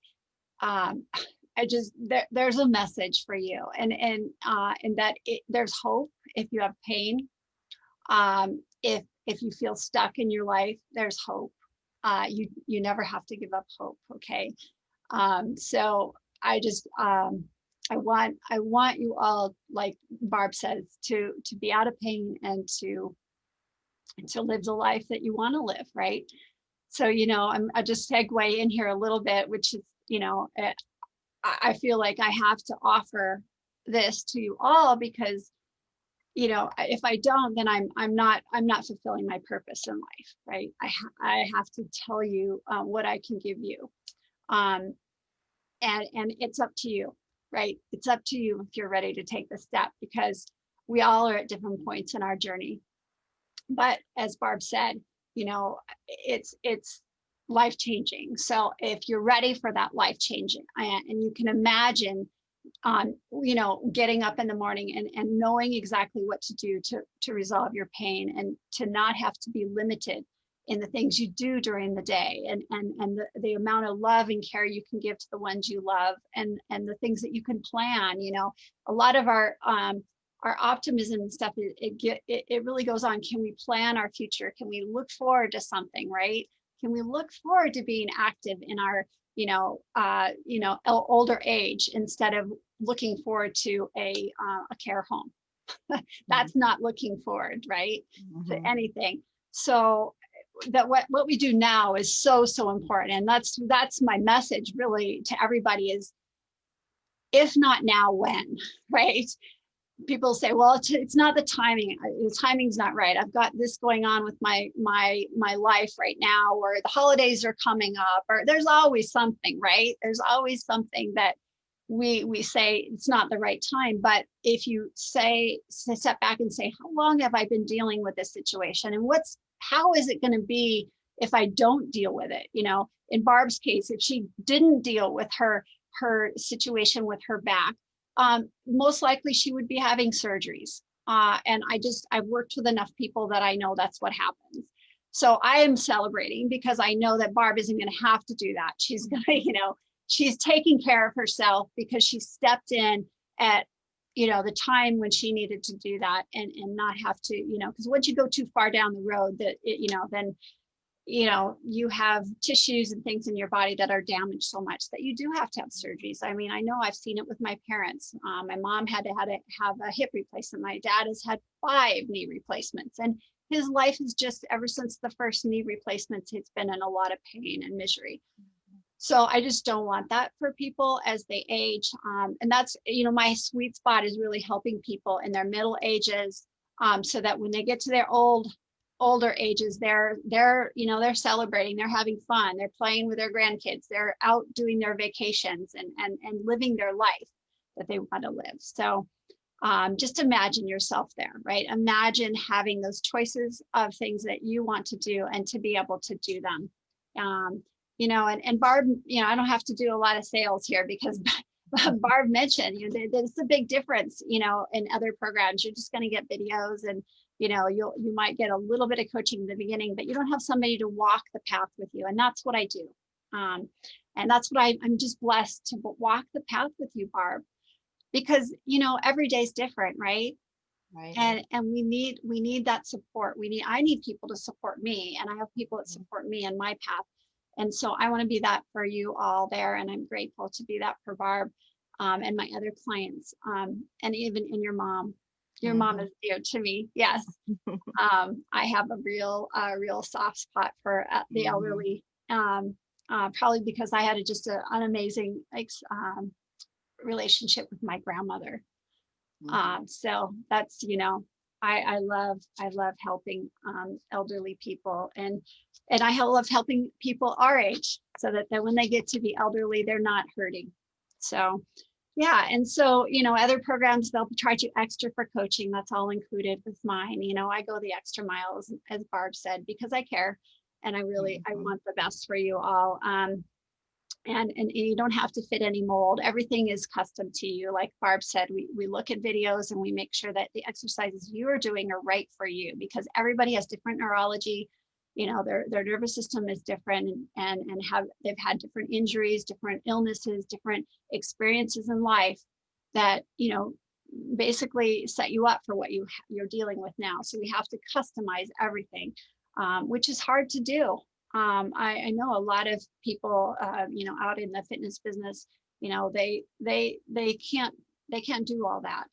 there's a message for you, and that there's hope if you have pain. If you feel stuck in your life, there's hope. You never have to give up hope. Okay. So I want you all, like Barb says, to be out of pain and to live the life that you want to live, right? So, I just segue in here a little bit, which is, I feel like I have to offer this to you all because, if I don't, then I'm not fulfilling my purpose in life, right? I have to tell you what I can give you. And it's up to you, right? It's up to you if you're ready to take the step, because we all are at different points in our journey. But as Barb said, it's life changing. So if you're ready for that life changing, and you can imagine, getting up in the morning and knowing exactly what to do to resolve your pain, and to not have to be limited in the things you do during the day, and the amount of love and care you can give to the ones you love, and the things that you can plan. A lot of our optimism and stuff, it really goes on. Can we plan our future? Can we look forward to something, right? Can we look forward to being active in our older age, instead of looking forward to a care home? That's not looking forward, right? Mm-hmm. To anything. So that what we do now is so important, and that's my message really to everybody is, if not now, when, right? People say, well, it's not the timing. The timing's not right. I've got this going on with my life right now, or the holidays are coming up, or there's always something, right? There's always something that we say it's not the right time. But if you step back and say, how long have I been dealing with this situation, and how is it going to be if I don't deal with it? In Barb's case, if she didn't deal with her situation with her back, most likely she would be having surgeries. And I've worked with enough people that I know that's what happens. So I am celebrating because I know that Barb isn't going to have to do that. She's going to, she's taking care of herself because she stepped in at, the time when she needed to do that, and not have to, because once you go too far down the road, then you have tissues and things in your body that are damaged so much that you do have to have surgeries. I mean, I know I've seen it with my parents. My mom had to have a hip replacement. My dad has had 5 knee replacements, and his life is just, ever since the first knee replacements, it's been in a lot of pain and misery. So I just don't want that for people as they age. And that's, my sweet spot is really helping people in their middle ages, so that when they get to their older ages, they're celebrating, they're having fun, they're playing with their grandkids, they're out doing their vacations and living their life that they want to live. So just imagine yourself there, right? Imagine having those choices of things that you want to do and to be able to do them. And Barb, I don't have to do a lot of sales here because Barb mentioned, there's a big difference, in other programs. You're just going to get videos, and you might get a little bit of coaching in the beginning, but you don't have somebody to walk the path with you. And that's what I do. And that's what I'm just blessed to walk the path with you, Barb, because, every day is different, right? Right. And we need that support. I need people to support me, and I have people that support me in my path. And so I want to be that for you all there. And I'm grateful to be that for Barb, and my other clients, and even in your mom. Your mom is dear to me. Yes. I have a real soft spot for the elderly, probably because I had an amazing relationship with my grandmother. So that's, I love helping elderly people, and I love helping people our age, so that when they get to be elderly, they're not hurting. So yeah. And so, other programs, they'll charge you extra for coaching. That's all included with mine. I go the extra miles, as Barb said, because I care, and I want the best for you all. And you don't have to fit any mold. Everything is custom to you. Like Barb said, we look at videos and we make sure that the exercises you are doing are right for you, because everybody has different neurology. their nervous system is different, and they've had different injuries, different illnesses, different experiences in life that, basically set you up for what you're dealing with now. So we have to customize everything, which is hard to do. I know a lot of people, out in the fitness business, they can't do all that,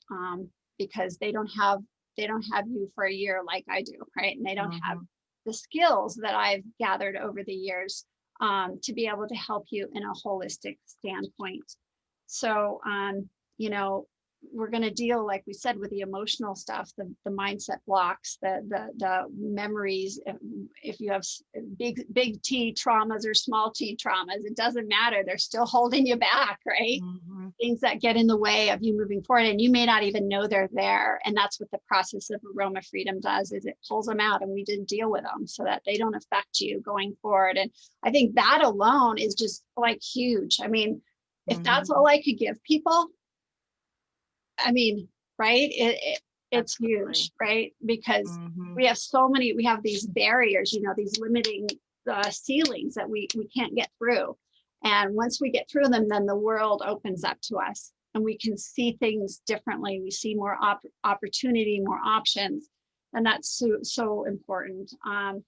because they don't have you for a year like I do, right? And they don't have the skills that I've gathered over the years, to be able to help you in a holistic standpoint. So, we're going to deal, like we said, with the emotional stuff, the mindset blocks, the memories. If you have big T traumas or small T traumas, it doesn't matter. They're still holding you back, right? Things that get in the way of you moving forward, and you may not even know they're there. And that's what the process of aroma freedom does, is it pulls them out, and we didn't deal with them so that they don't affect you going forward. And I think that alone is just like huge. I mean, if that's all I could give people, I mean, right? It's huge, right? Because we have these barriers, these limiting ceilings that we can't get through. And once we get through them, then the world opens up to us, and we can see things differently. We see more opportunity, more options. And that's so important. And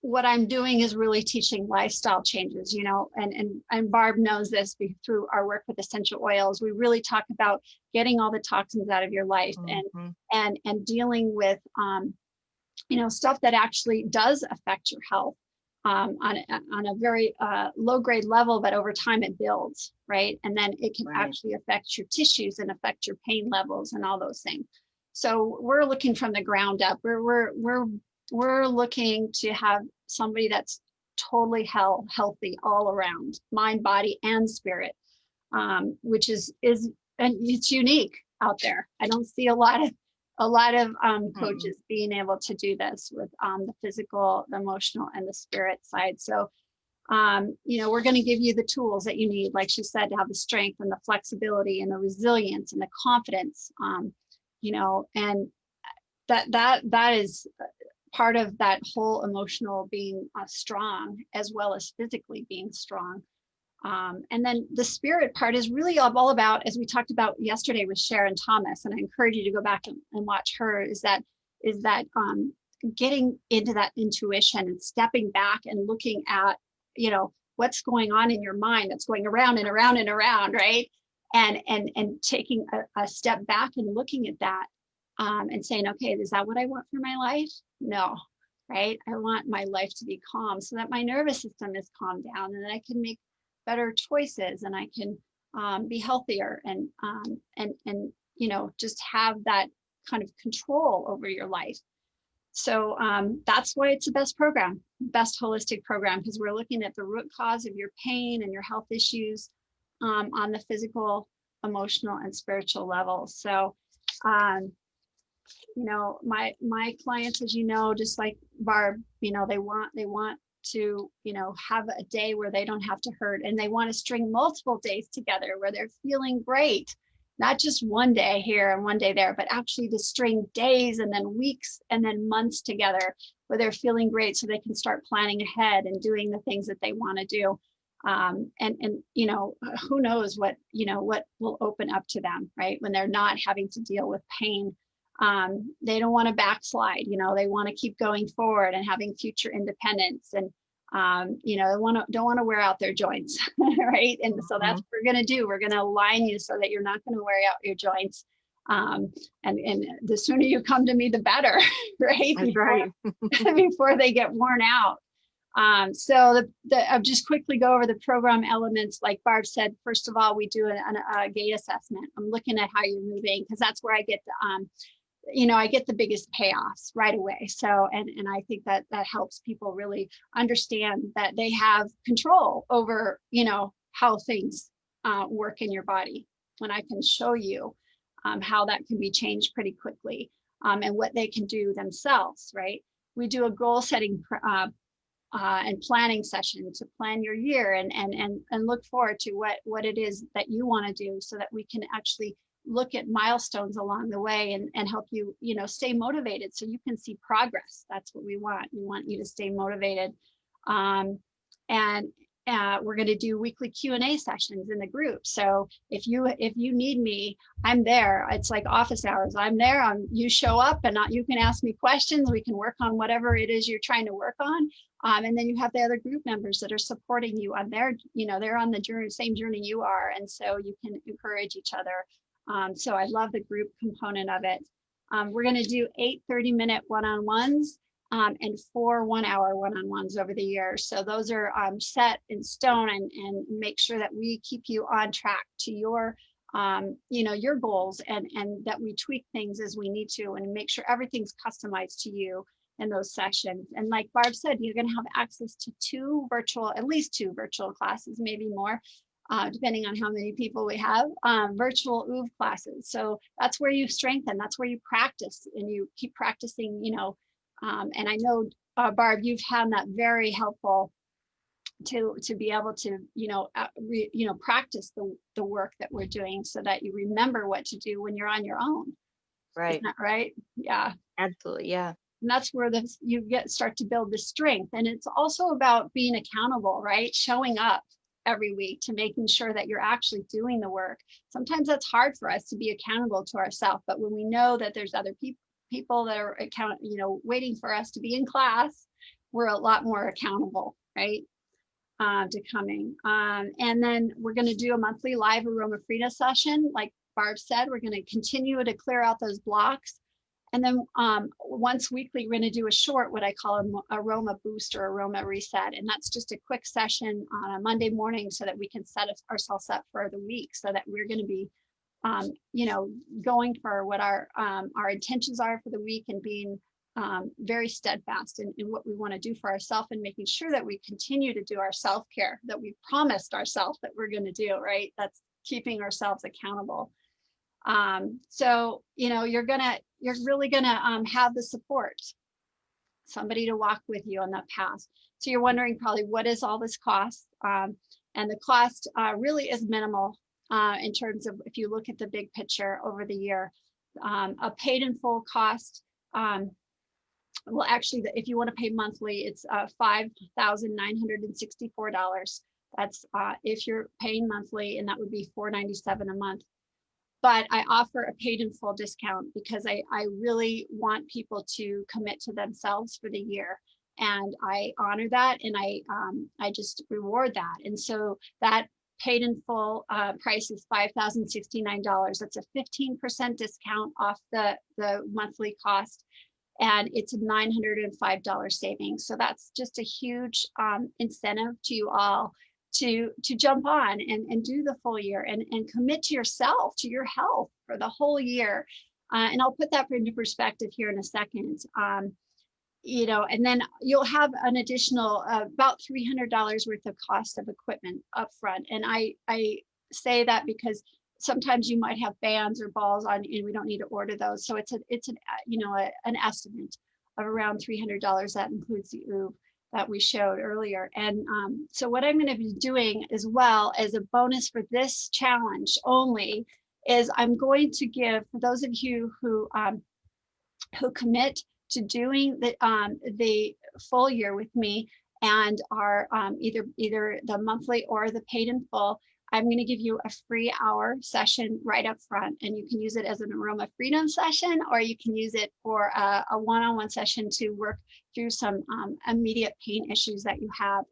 what I'm doing is really teaching lifestyle changes, and Barb knows this through our work with essential oils. We really talk about getting all the toxins out of your life, and dealing with, stuff that actually does affect your health, on a very low grade level, but over time it builds, right? And then it can actually affect your tissues and affect your pain levels and all those things. So we're looking from the ground up. We're looking to have somebody that's totally healthy all around, mind, body, and spirit, which is and it's unique out there. I don't see a lot of coaches being able to do this with the physical, the emotional, and the spirit side. So, we're going to give you the tools that you need, like she said, to have the strength and the flexibility and the resilience and the confidence, and that is part of that whole emotional being strong, as well as physically being strong. And then the spirit part is really all about, as we talked about yesterday with Sharon Thomas, and I encourage you to go back and watch her, is that getting into that intuition and stepping back and looking at, what's going on in your mind that's going around and around and around, right? And taking a step back and looking at that, and saying, okay, is that what I want for my life? No, right? I want my life to be calm, so that my nervous system is calmed down, and that I can make better choices, and I can be healthier, and just have that kind of control over your life. So that's why it's the best program, best holistic program, because we're looking at the root cause of your pain and your health issues, on the physical, emotional, and spiritual level. So my clients, as just like Barb, they want to, have a day where they don't have to hurt, and they want to string multiple days together where they're feeling great, not just one day here and one day there, but actually to string days and then weeks and then months together where they're feeling great, so they can start planning ahead and doing the things that they want to do. And who knows what will open up to them, right? When they're not having to deal with pain. They don't want to backslide, they want to keep going forward and having future independence, and don't want to wear out their joints, right? And so that's what we're going to do. We're going to align you so that you're not going to wear out your joints. And the sooner you come to me, the better, right? Before they get worn out. So I'll just quickly go over the program elements. Like Barb said, first of all, we do a gait assessment. I'm looking at how you're moving, because that's where I get I get the biggest payoffs right away. So, and I think that helps people really understand that they have control over, how things work in your body, when I can show you how that can be changed pretty quickly, and what they can do themselves, right? We do a goal setting and planning session to plan your year, and look forward to what it is that you want to do, so that we can actually look at milestones along the way and help you, stay motivated so you can see progress. That's what we want. We want you to stay motivated. And we're going to do weekly Q&A sessions in the group. So if you need me, I'm there. It's like office hours. I'm there. You show up and you can ask me questions. We can work on whatever it is you're trying to work on. And then you have the other group members that are supporting you on their, they're on the journey, same journey you are. And so you can encourage each other. So I love the group component of it. We're going to do 8 30-minute one-on-ones. And 4 1-hour one-on-ones over the year. So those are set in stone and make sure that we keep you on track to your, your goals and that we tweak things as we need to and make sure everything's customized to you in those sessions. And like Barb said, you're going to have access to at least two virtual classes, maybe more, depending on how many people we have, virtual OOV classes. So that's where you strengthen, that's where you practice and you keep practicing, and I know, Barb, you've found that very helpful to be able to, practice the work that we're doing so that you remember what to do when you're on your own. Right. Isn't that right? Yeah. Absolutely. Yeah. And that's where you start to build the strength. And it's also about being accountable, right? Showing up every week to making sure that you're actually doing the work. Sometimes that's hard for us to be accountable to ourselves, but when we know that there's other people that are waiting for us to be in class, we're a lot more accountable, right? To coming. And then we're going to do a monthly live aroma freedom session. Like Barb said, we're going to continue to clear out those blocks. And then once weekly, we're going to do a short, what I call an aroma boost or aroma reset. And that's just a quick session on a Monday morning so that we can set ourselves up for the week so that we're going to be going for what our intentions are for the week and being very steadfast in what we want to do for ourselves and making sure that we continue to do our self-care that we promised ourselves that we're going to do, right? That's keeping ourselves accountable. So, you're really gonna have the support, somebody to walk with you on that path. So you're wondering probably what is all this cost? And the cost really is minimal. In terms of if you look at the big picture over the year, a paid in full cost. Well, actually, if you want to pay monthly, it's $5,964. That's if you're paying monthly, and that would be $497 a month. But I offer a paid in full discount because I really want people to commit to themselves for the year. And I honor that, and I just reward that. And so that paid in full price is $5,069. That's a 15% discount off the monthly cost, and it's a $905 savings. So that's just a huge incentive to you all to jump on and do the full year and commit to yourself, to your health for the whole year. And I'll put that into perspective here in a second. And then you'll have an additional about $300 worth of cost of equipment up front. And I say that because sometimes you might have bands or balls on and we don't need to order those. So it's an estimate of around $300. That includes the OOV that we showed earlier. And so what I'm going to be doing as well as a bonus for this challenge only is I'm going to give, for those of you who commit to doing the full year with me and are either the monthly or the paid in full, I'm going to give you a free hour session right up front, and you can use it as an aroma freedom session, or you can use it for a one-on-one session to work through some immediate pain issues that you have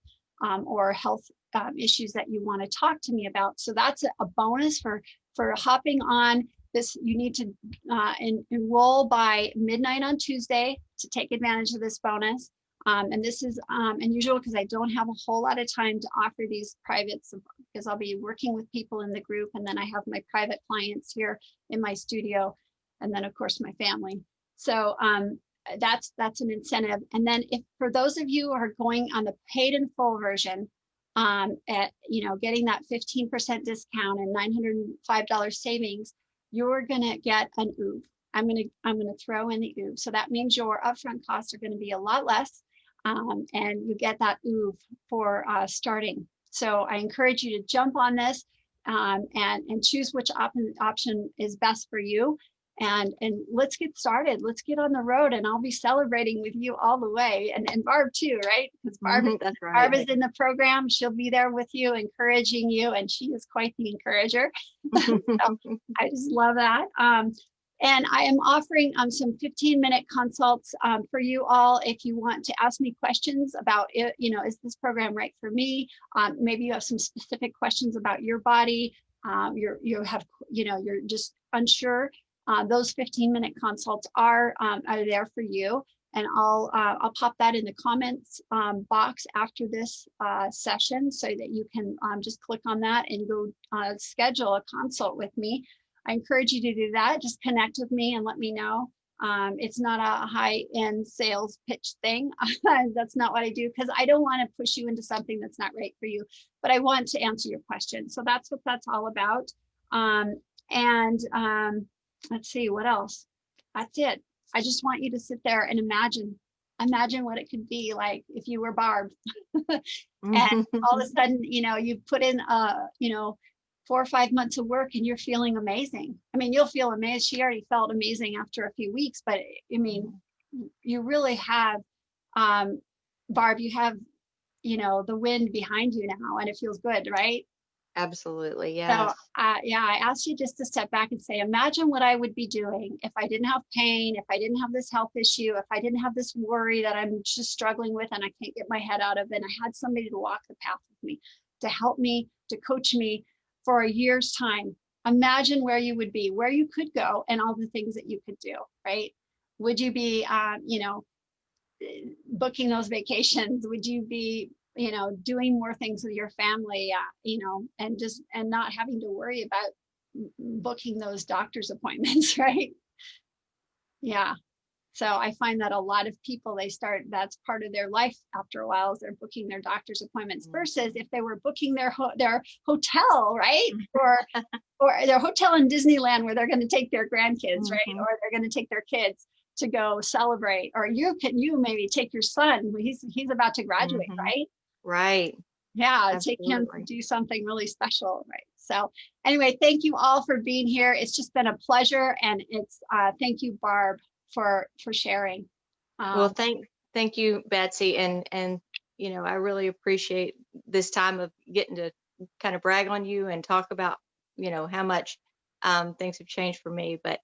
or health issues that you want to talk to me about. So that's a bonus for hopping on this. You need to enroll by midnight on Tuesday to take advantage of this bonus. And this is unusual because I don't have a whole lot of time to offer these privates because I'll be working with people in the group, and then I have my private clients here in my studio, and then of course my family. So that's an incentive. And then if for those of you who are going on the paid in full version, getting that 15% discount and $905 savings, you're gonna get an OOV. I'm gonna throw in the OOV. So that means your upfront costs are gonna be a lot less, and you get that OOV for starting. So I encourage you to jump on this. and choose which option is best for you. And let's get started. Let's get on the road, and I'll be celebrating with you all the way, and Barb too, right? Because That's Barb right. is in the program. She'll be there with you, encouraging you, and she is quite the encourager. So I just love that. And I am offering some 15-minute consults for you all if you want to ask me questions about it. Is this program right for me? Maybe you have some specific questions about your body. You're just unsure. Those 15-minute consults are there for you. And I'll pop that in the comments box after this session so that you can just click on that and go schedule a consult with me. I encourage you to do that. Just connect with me and let me know. It's not a high-end sales pitch thing. That's not what I do, because I don't want to push you into something that's not right for you, but I want to answer your questions. So that's what that's all about. Let's see, what else? That's it. I just want you to sit there and imagine what it could be like if you were Barb. And all of a sudden, you put in 4 or 5 months of work and you're feeling amazing. I mean, you'll feel amazed. She already felt amazing after a few weeks, but I mean, you really have, Barb, you have, the wind behind you now, and it feels good, right? Absolutely, So, yes. yeah, I asked you just to step back and say, imagine what I would be doing if I didn't have pain, if I didn't have this health issue, if I didn't have this worry that I'm just struggling with and I can't get my head out of it. And I had somebody to walk the path with me, to help me, to coach me for a year's time. Imagine where you would be, where you could go, and all the things that you could do, right? Would you be, booking those vacations? Would you be, doing more things with your family, and not having to worry about booking those doctor's appointments, right? Yeah. So I find that a lot of people, that's part of their life after a while, is they're booking their doctor's appointments, versus if they were booking their hotel, right? Or their hotel in Disneyland where they're going to take their grandkids, right? Or they're going to take their kids to go celebrate. Or you maybe take your son. He's about to graduate, right? Right. Yeah, take him to Absolutely. do something really special, right? So anyway, thank you all for being here. It's just been a pleasure, and it's thank you, Barb, for sharing. Well, Um, thank you, Betsy, and I really appreciate this time of getting to kind of brag on you and talk about how much things have changed for me. But